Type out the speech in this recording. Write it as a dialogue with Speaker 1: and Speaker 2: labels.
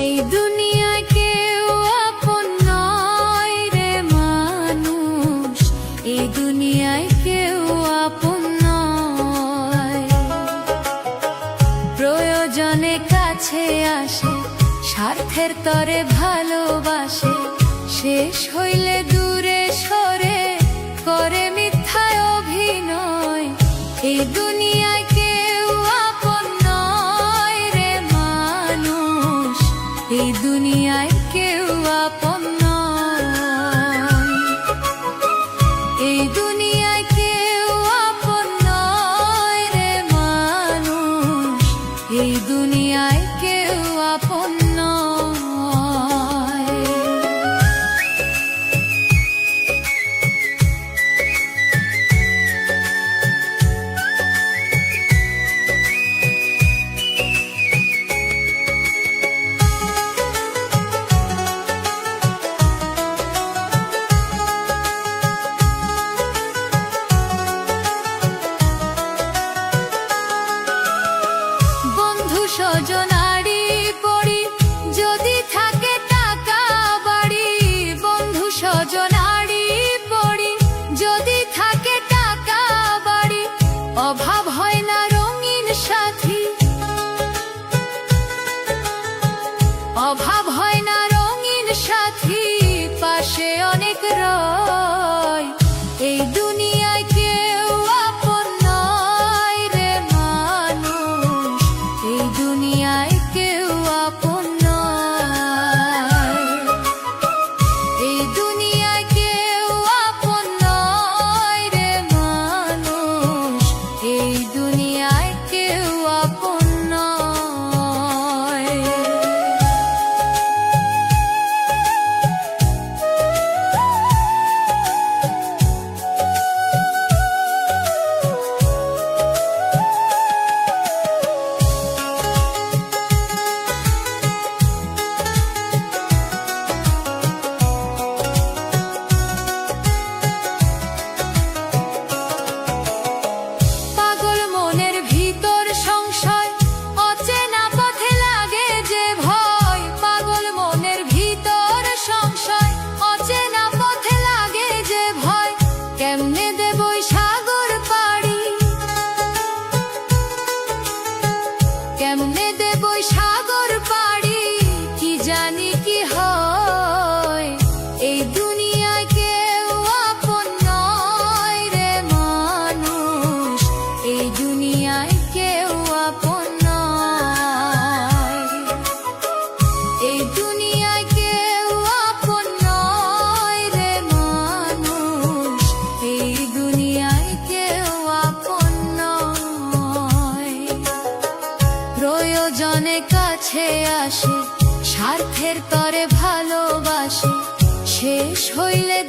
Speaker 1: এই দুনিয়ায় কেউ আপন নয় রে মানুষ, এই দুনিয়ায় কেউ আপন নয়। প্রয়োজনে কাছে আসে, স্বার্থের তরে ভালোবাসে, শেষ হইলে দূরে সরে করে মিথ্যায় অভিনয়। এই দুনিয়ায় কেউ আপন নয় রে মানুষ, এই দুনিয়ায় কেউ আপন নয়। এই দুনিয়ায় কেউ আপন নয় রে মানুষ, এই দুনিয়ায় কেউ আপন নয়। স্বজনারি পড়ি যদি থাকে টাকা বাড়ি, বন্ধু স্বজনারি পড়ি যদি থাকে টাকা বাড়ি, অভাব হয় না রঙিন সাথী, অভাব হয় না রঙিন সাথী, পাশে অনেক রয়। এই দুনিয়ায় কেউ আপন নয় রে মানুষ, এই দুনিয়ায় কেউ আপন নয়। এই দুনিয়ায় কেউ আপন নয় রে মানুষ, এই দুনিয়ায় কেউ আপন নয়। কেমনে দেবই সাগর পাড়ি, কি জানি কি হয়। এই দুনিয়ায় কেউ আপন নয় রে মানুষ, এই দুনিয়ায় কেউ আপন নয়। এই দুনিয়ায় কেউ আপন নয় রে মানুষ, এই দুনিয়ায় কেউ আপন নয়। প্রয়োজনে কাছে আসে, স্বার্থের তরে ভালোবাসে, শেষ হইলে